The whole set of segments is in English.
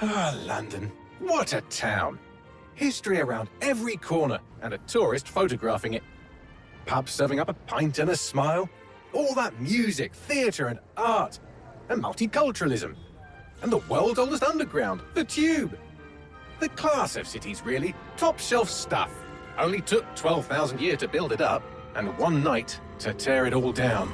Ah, London. What a town. History around every corner and a tourist photographing it. Pubs serving up a pint and a smile. All that music, theatre and art. And multiculturalism. And the world's oldest underground, the Tube. The class of cities, really. Top shelf stuff. Only took 12,000 years to build it up, and one night to tear it all down.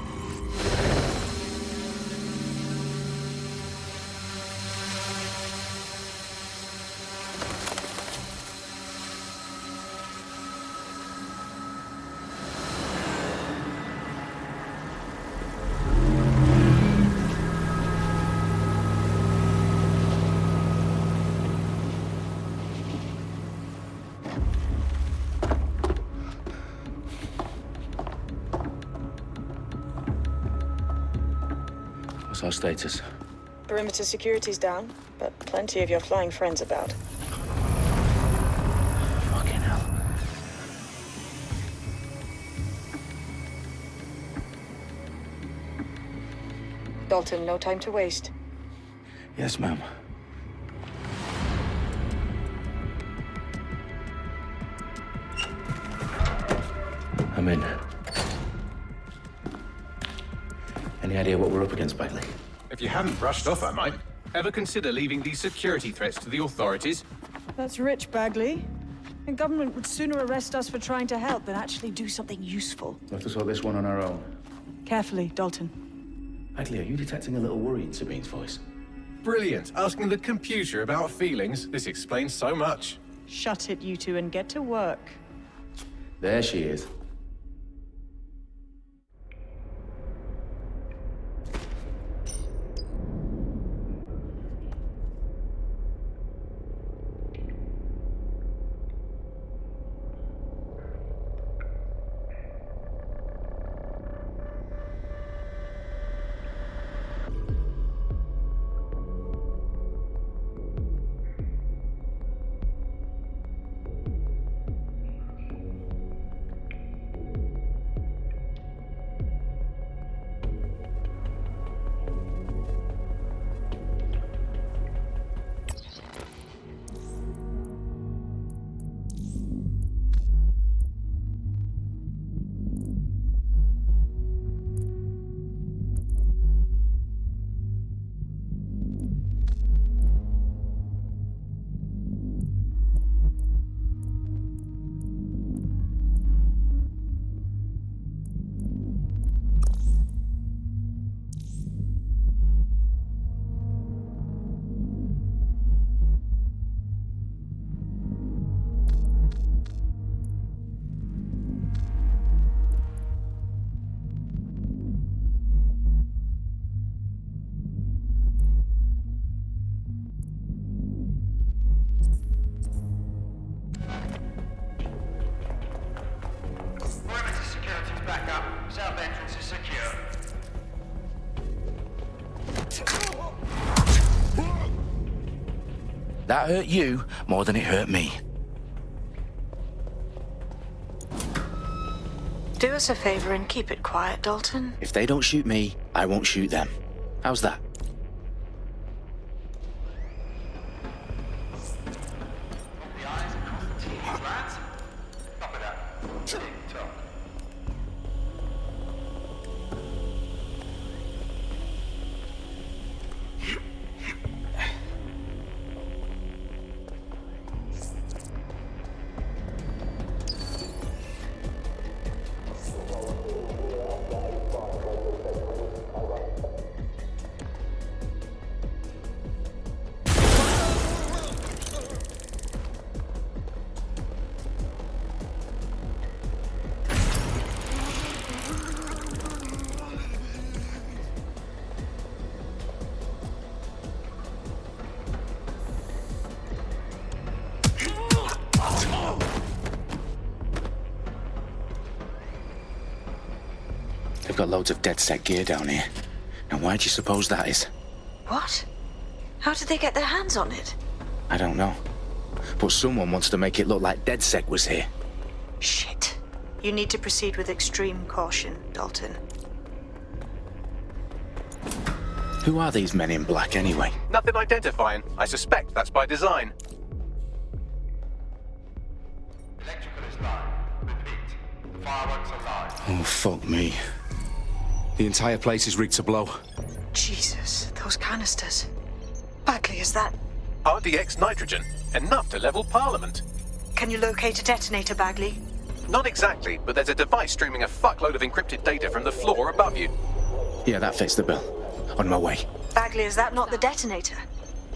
What's our status? Perimeter security's down, but plenty of your flying friends about. Fucking hell. Dalton, no time to waste. Yes, ma'am. I'm in. Any idea what we're up against, Bagley? If you hadn't brushed off, I might. Ever consider leaving these security threats to the authorities? That's rich, Bagley. The government would sooner arrest us for trying to help than actually do something useful. We'll have to sort this one on our own. Carefully, Dalton. Bagley, are you detecting a little worry in Sabine's voice? Brilliant. Asking the computer about feelings. This explains so much. Shut it, you two, and get to work. There she is. South entrance is secure. That hurt you more than it hurt me. Do us a favor and keep it quiet, Dalton. If they don't shoot me, I won't shoot them. How's that? The eyes across the teeth, lads. Top of that. Tick tock. They've got loads of DedSec gear down here. Now why do you suppose that is? What? How did they get their hands on it? I don't know. But someone wants to make it look like DedSec was here. Shit. You need to proceed with extreme caution, Dalton. Who are these men in black anyway? Nothing identifying. I suspect that's by design. Electrical is live. Repeat. Fireworks are live. Oh, fuck me. The entire place is rigged to blow. Jesus, those canisters. Bagley, is that... RDX nitrogen. Enough to level Parliament. Can you locate a detonator, Bagley? Not exactly, but there's a device streaming a fuckload of encrypted data from the floor above you. Yeah, that fits the bill. On my way. Bagley, is that not the detonator?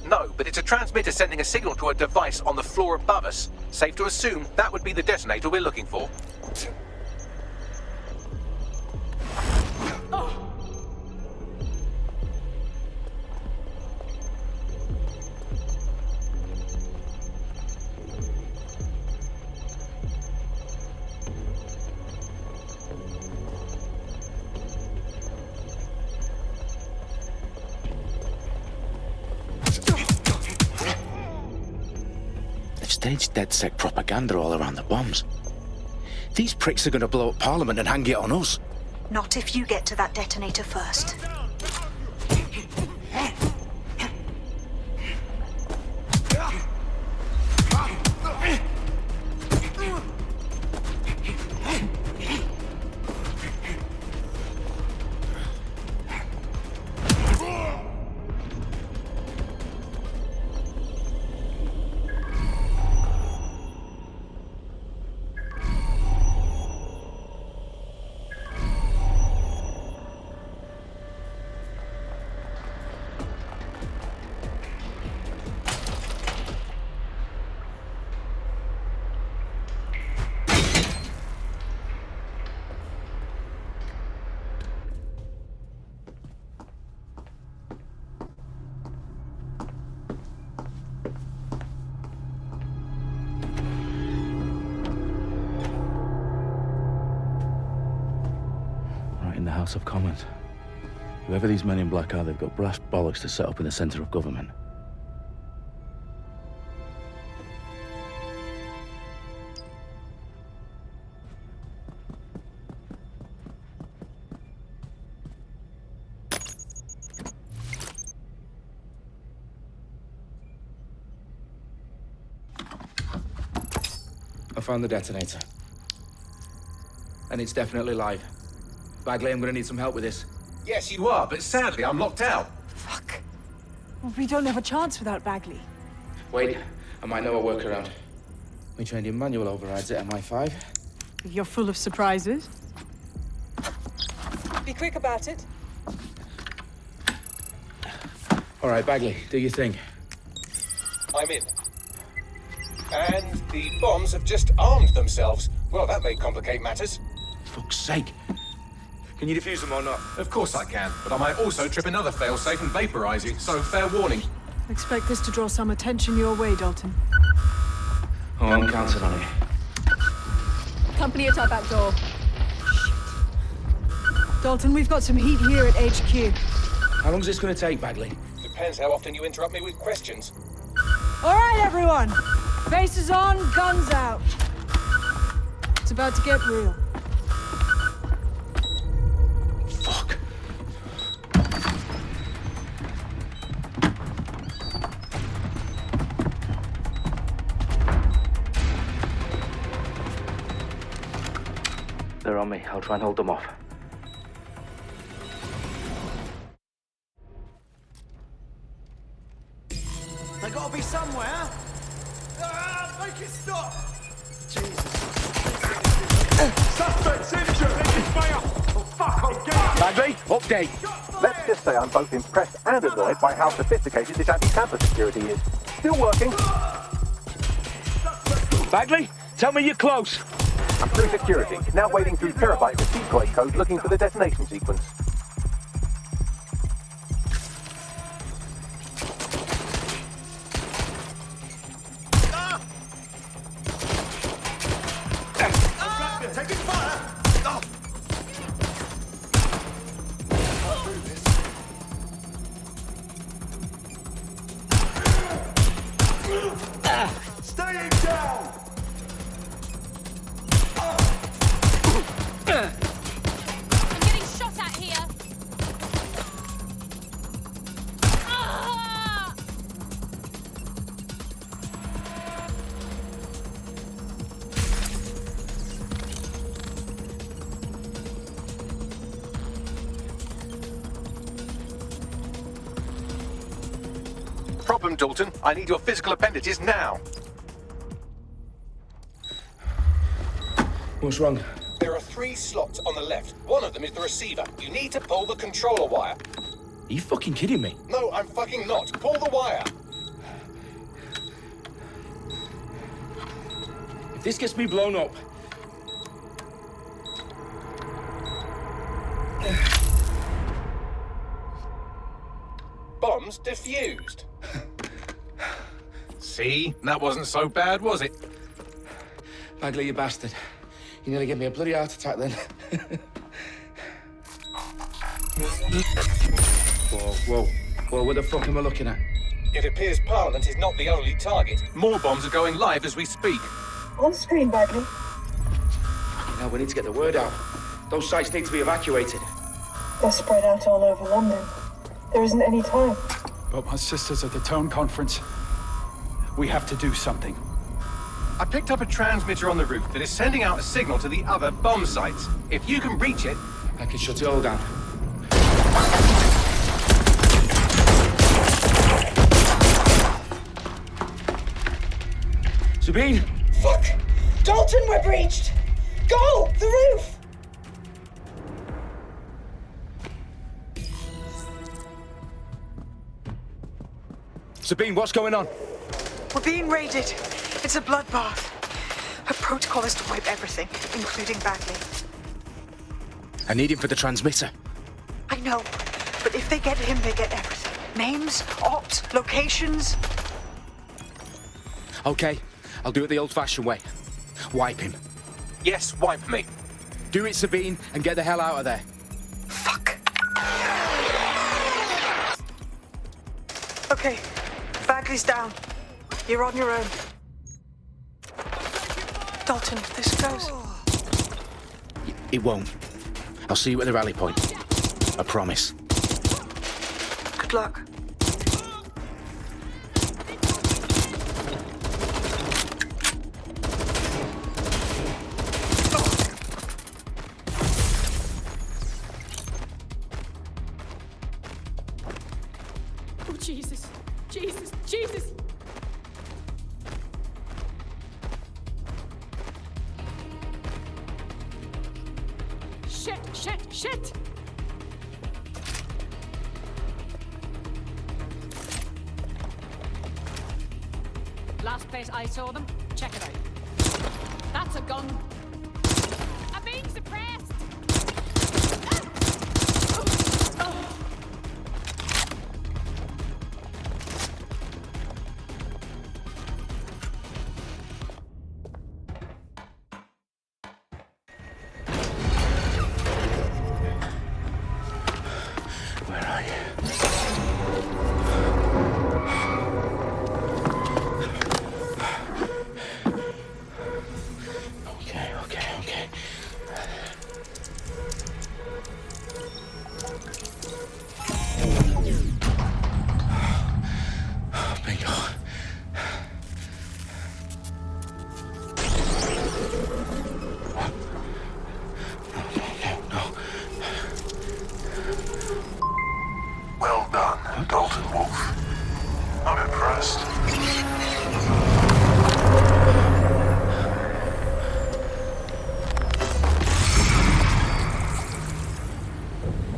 No, but it's a transmitter sending a signal to a device on the floor above us. Safe to assume that would be the detonator we're looking for. They've staged DedSec propaganda all around the bombs. These pricks are going to blow up Parliament and hang it on us. Not if you get to that detonator first. Right in the House of Commons. Whoever these men in black are, they've got brass bollocks to set up in the centre of government. I found the detonator. And it's definitely live. Bagley, I'm gonna need some help with this. Yes, you are, but sadly I'm locked out. Fuck. Well, we don't have a chance without Bagley. Wait, I might know a workaround. We trained in manual overrides at MI5. You're full of surprises. Be quick about it. All right, Bagley, do your thing. I'm in. And the bombs have just armed themselves. Well, that may complicate matters. Fuck's sake. Can you defuse them or not? Of course I can, but I might also trip another failsafe and vaporize you, so fair warning. Expect this to draw some attention your way, Dalton. Oh, I'm counting on it. Company at our back door. Dalton, we've got some heat here at HQ. How long's this gonna take, Bagley? Depends how often you interrupt me with questions. All right, everyone. Faces on, guns out. It's about to get real. Fuck. They're on me. I'll try and hold them off. They gotta be somewhere. Make it stop! Jesus. Suspects injured! Taking fire! Oh, fuck, I'm getting... Bagley, update. Let's just say I'm both impressed and annoyed by how sophisticated this anti-tamper security is. Still working. Bagley, tell me you're close. I'm through security, now wading through terabytes of decoy code looking for the detonation sequence. Taking fire! Oh. Staying down! I'm getting shot at here. them, Dalton. I need your physical appendages now. What's wrong? There are 3 slots on the left. One of them is the receiver. You need to pull the controller wire. Are you fucking kidding me? No, I'm fucking not. Pull the wire. If this gets me blown up... Bombs defused. See? That wasn't so bad, was it? Bagley, you bastard. You nearly gave me a bloody heart attack then. Whoa. What the fuck am I looking at? It appears Parliament is not the only target. More bombs are going live as we speak. On screen, Bagley. Now we need to get the word out. Those sites need to be evacuated. They're spread out all over London. There isn't any time. But my sister's at the town conference. We have to do something. I picked up a transmitter on the roof that is sending out a signal to the other bomb sites. If you can reach it... I can shut it all down. Sabine! Fuck! Dalton, we're breached! Go! The roof! Sabine, what's going on? We're being raided. It's a bloodbath. Her protocol is to wipe everything, including Bagley. I need him for the transmitter. I know, but if they get him, they get everything. Names, ops, locations. Okay, I'll do it the old-fashioned way. Wipe him. Yes, wipe me. Do it, Sabine, and get the hell out of there. Fuck. Okay, Bagley's down. You're on your own. Dalton, if this goes... It won't. I'll see you at the rally point. I promise. Good luck. Oh, Jesus. Jesus. Jesus. Shit! Last place I saw them, check it out. That's a gun. I'm being suppressed! Okay. Bingo. No. Well done, Dalton Wolf. I'm impressed.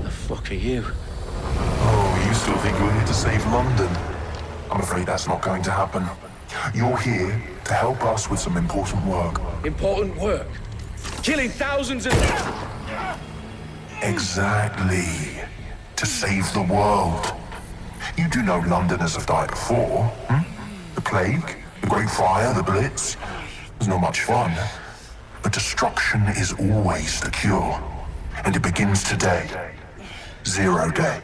The fuck are you? Oh, you still think you're here to save London? I'm afraid that's not going to happen. You're here to help us with some important work. Important work? Killing thousands of... Exactly. To save the world. You do know Londoners have died before, hmm? The plague, the Great Fire, the Blitz. It's not much fun. But destruction is always the cure. And it begins today. 0 day.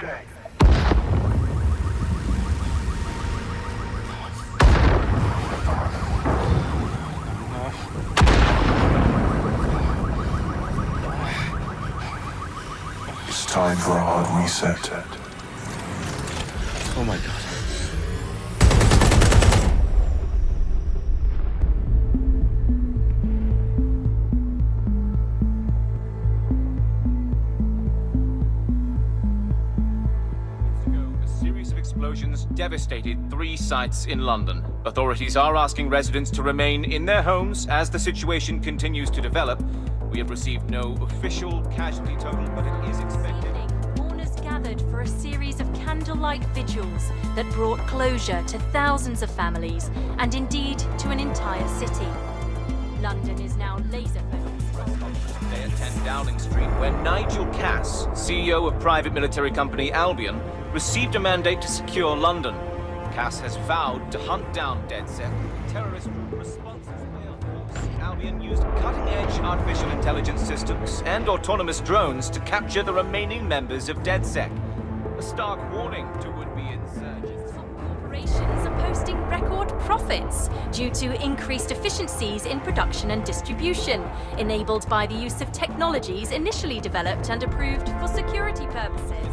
It's time for a hard reset. Oh my God. A series of explosions devastated 3 sites in London. Authorities are asking residents to remain in their homes as the situation continues to develop. We have received no official casualty total, but it is expected. Mourners gathered for a series of candlelight vigils that brought closure to thousands of families and indeed to an entire city. London is now laser-focused. Today at 10 Downing Street, where Nigel Cass, CEO of private military company Albion, received a mandate to secure London. Cass has vowed to hunt down DedSec, terrorist group responses. Albion used cutting-edge artificial intelligence systems and autonomous drones to capture the remaining members of DedSec. A stark warning to would-be insurgents. Corporations are posting record profits due to increased efficiencies in production and distribution, enabled by the use of technologies initially developed and approved for security purposes.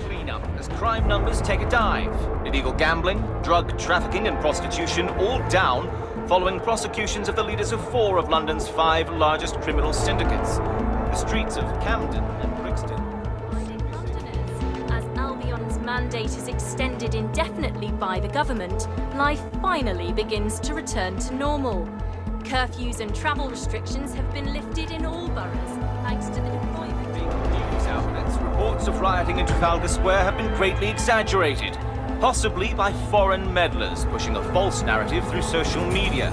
Cleanup as crime numbers take a dive. Illegal gambling, drug trafficking and prostitution all down following prosecutions of the leaders of 4 of London's 5 largest criminal syndicates. The streets of Camden and Brixton. As Albion's mandate is extended indefinitely by the government, life finally begins to return to normal. Curfews and travel restrictions have been lifted in all boroughs, thanks to the deployment. News outlets, reports of rioting in Trafalgar Square have been greatly exaggerated, possibly by foreign meddlers pushing a false narrative through social media.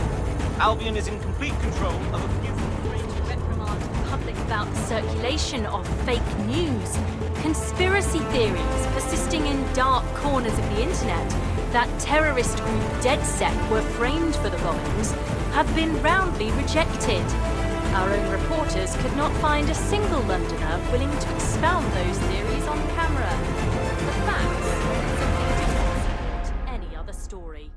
Albion is in complete control of a few... To reprimand the public about the circulation of fake news, conspiracy theories persisting in dark corners of the internet that terrorist group DedSec were framed for the bombings have been roundly rejected. Our own reporters could not find a single Londoner willing to expound those theories on camera. The facts simply do not support any other story.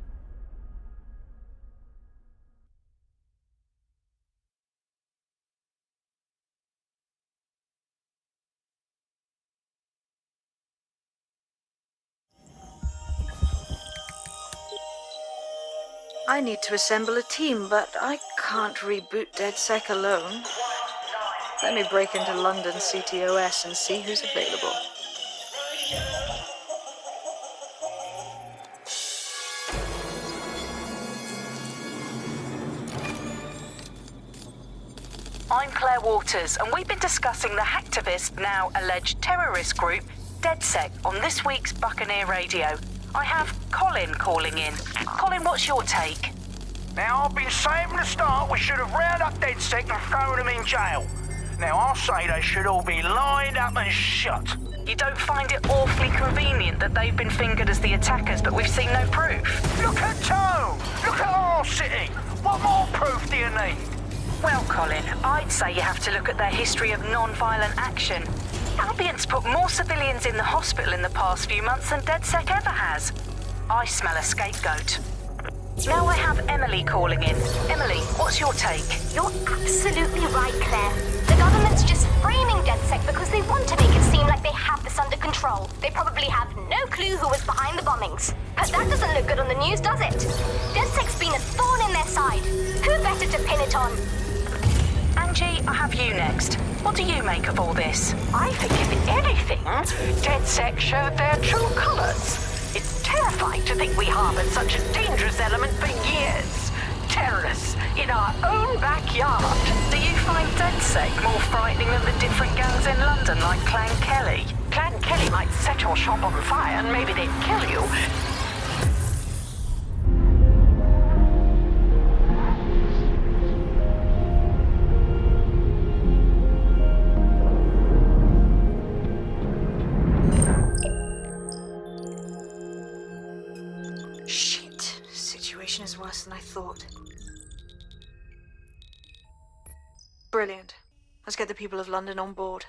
I need to assemble a team, but I can't reboot DedSec alone. Let me break into London CTOS and see who's available. I'm Claire Waters, and we've been discussing the hacktivist, now alleged terrorist group, DedSec, on this week's Buccaneer Radio. I have Colin calling in. Colin, what's your take? Now, I've been saying from the start we should have rounded up DedSec and thrown them in jail. Now, I'll say they should all be lined up and shot. You don't find it awfully convenient that they've been fingered as the attackers, but we've seen no proof? Look at Tone! Look at our city! What more proof do you need? Well, Colin, I'd say you have to look at their history of non-violent action. Albion's put more civilians in the hospital in the past few months than DedSec ever has. I smell a scapegoat. Now I have Emily calling in. Emily, what's your take? You're absolutely right, Claire. The government's just framing DedSec because they want to make it seem like they have this under control. They probably have no clue who was behind the bombings. But that doesn't look good on the news, does it? DedSec's been a thorn in their side. Who better to pin it on? Angie, I have you next. What do you make of all this? I think if anything, DedSec showed their true colours. It's terrifying to think we harboured such a dangerous element for years. Terrorists in our own backyard. Do you find DedSec more frightening than the different gangs in London, like Clan Kelly? Clan Kelly might set your shop on fire and maybe they'd kill you. Is worse than I thought. Brilliant. Let's get the people of London on board.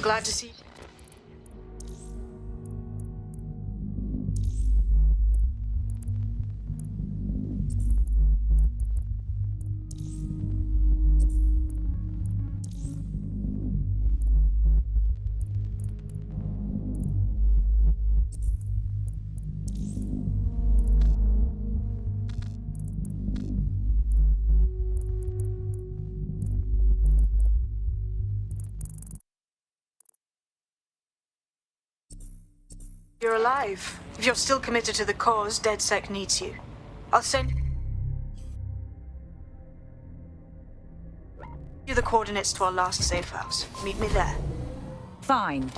Glad to see. You're alive. If you're still committed to the cause, DedSec needs you. I'll send you the coordinates to our last safe house. Meet me there. Fine.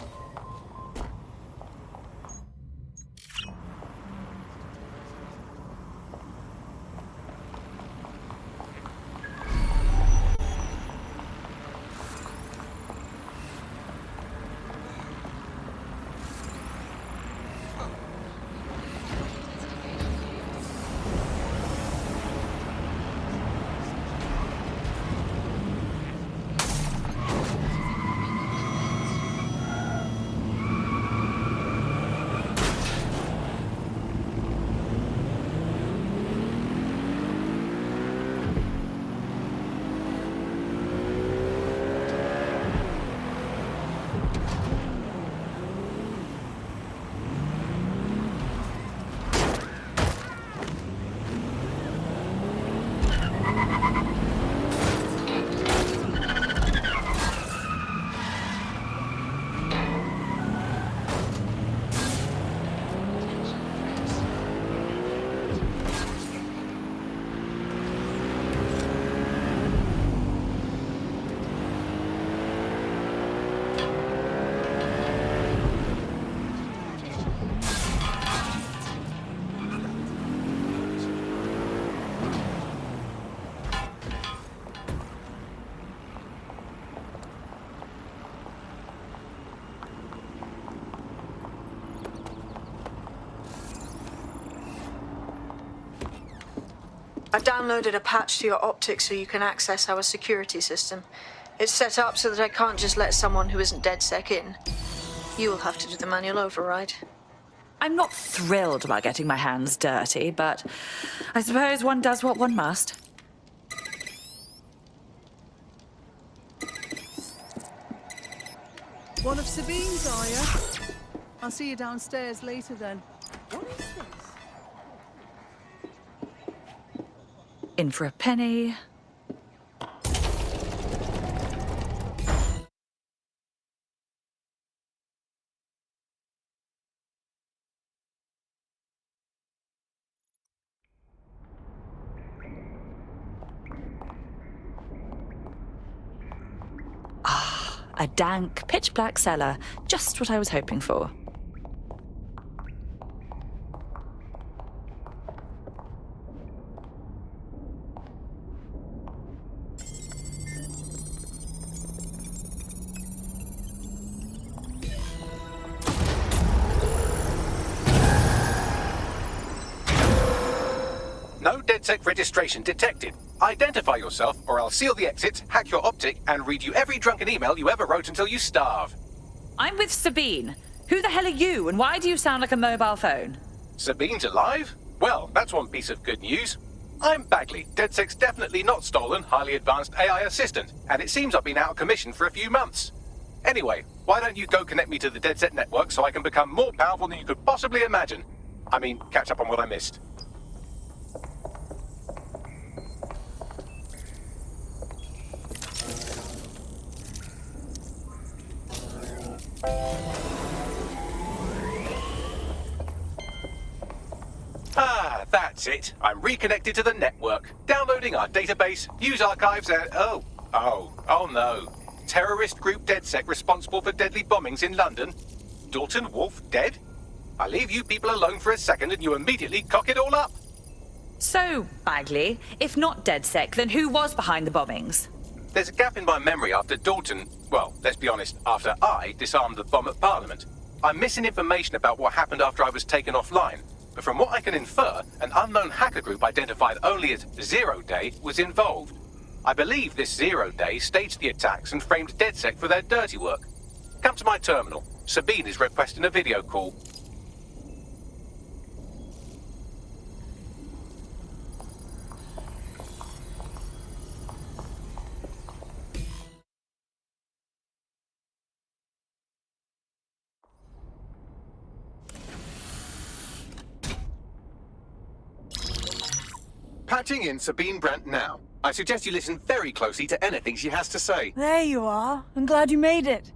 I downloaded a patch to your optics so you can access our security system. It's set up so that I can't just let someone who isn't DedSec in. You'll have to do the manual override. I'm not thrilled about getting my hands dirty, but I suppose one does what one must. One of Sabine's, are you? I'll see you downstairs later then. What is this? In for a penny. Ah, a dank, pitch-black cellar. Just what I was hoping for. No DedSec registration detected. Identify yourself, or I'll seal the exits, hack your optic, and read you every drunken email you ever wrote until you starve. I'm with Sabine. Who the hell are you, and why do you sound like a mobile phone? Sabine's alive? Well, that's one piece of good news. I'm Bagley, DedSec's definitely not stolen, highly advanced AI assistant, and it seems I've been out of commission for a few months. Anyway, why don't you go connect me to the DedSec network so I can become more powerful than you could possibly imagine? I mean, catch up on what I missed. Ah, that's it. I'm reconnected to the network. Downloading our database, news archives, and... Oh no. Terrorist group DedSec responsible for deadly bombings in London? Dalton Wolfe dead? I leave you people alone for a second and you immediately cock it all up. So, Bagley, if not DedSec, then who was behind the bombings? There's a gap in my memory after Dalton... Well, let's be honest, after I disarmed the bomb at Parliament. I'm missing information about what happened after I was taken offline. But from what I can infer, an unknown hacker group identified only as Zero Day was involved. I believe this Zero Day staged the attacks and framed DedSec for their dirty work. Come to my terminal. Sabine is requesting a video call. Patching in Sabine Brandt now. I suggest you listen very closely to anything she has to say. There you are. I'm glad you made it.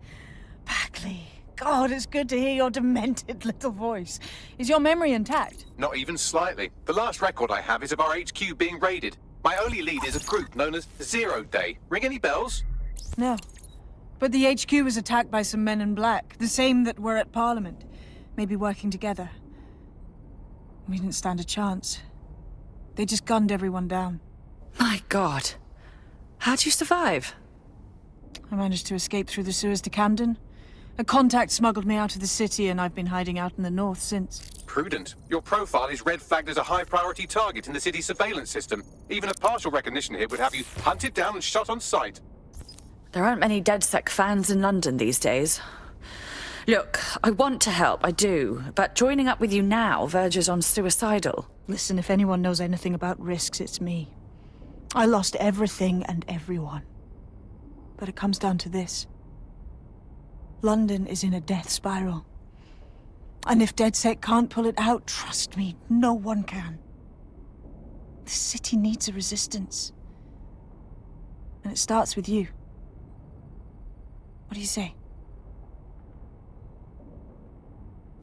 Backley. God, it's good to hear your demented little voice. Is your memory intact? Not even slightly. The last record I have is of our HQ being raided. My only lead is a group known as 0 Day. Ring any bells? No. But the HQ was attacked by some men in black, the same that were at Parliament. Maybe working together. We didn't stand a chance. They just gunned everyone down. My God. How'd you survive? I managed to escape through the sewers to Camden. A contact smuggled me out of the city, and I've been hiding out in the north since. Prudent. Your profile is red flagged as a high-priority target in the city's surveillance system. Even a partial recognition here would have you hunted down and shot on sight. There aren't many DedSec fans in London these days. Look, I want to help, I do, but joining up with you now verges on suicidal. Listen, if anyone knows anything about risks, it's me. I lost everything and everyone. But it comes down to this. London is in a death spiral. And if DedSec can't pull it out, trust me, no one can. The city needs a resistance. And it starts with you. What do you say?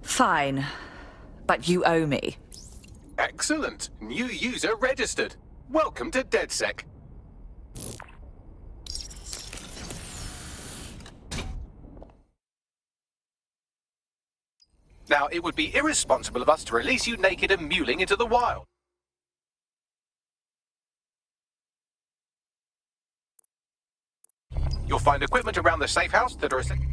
Fine. But you owe me. Excellent. New user registered. Welcome to DedSec. Now, it would be irresponsible of us to release you naked and mewling into the wild. You'll find equipment around the safe house that are essential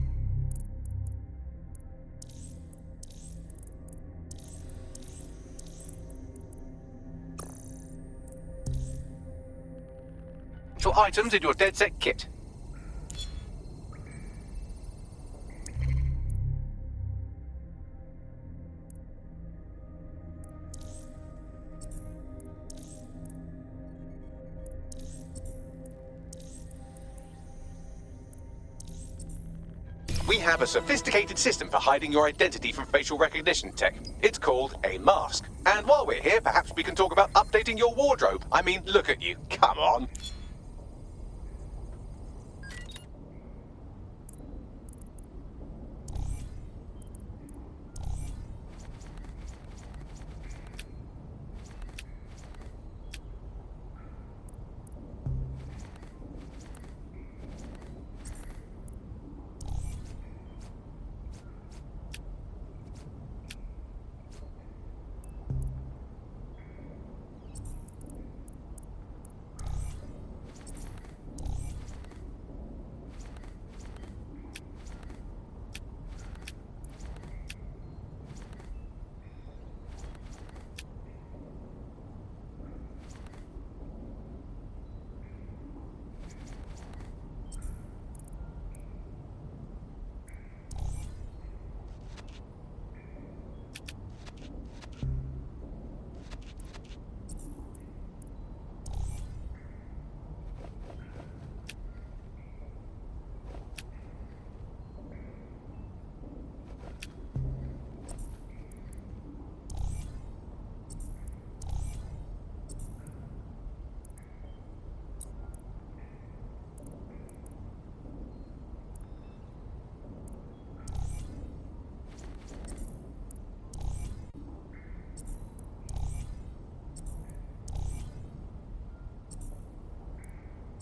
items in your DedSec kit. We have a sophisticated system for hiding your identity from facial recognition tech. It's called a mask. And while we're here, perhaps we can talk about updating your wardrobe. I mean, look at you. Come on.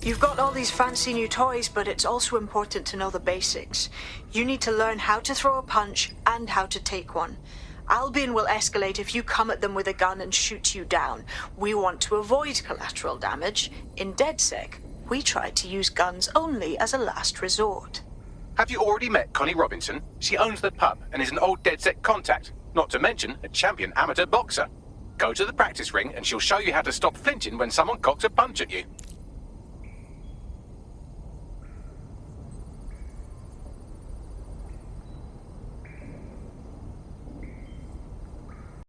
You've got all these fancy new toys, but it's also important to know the basics. You need to learn how to throw a punch and how to take one. Albion will escalate if you come at them with a gun and shoot you down. We want to avoid collateral damage. In DedSec, we try to use guns only as a last resort. Have you already met Connie Robinson? She owns the pub and is an old DedSec contact, not to mention a champion amateur boxer. Go to the practice ring and she'll show you how to stop flinching when someone cocks a punch at you.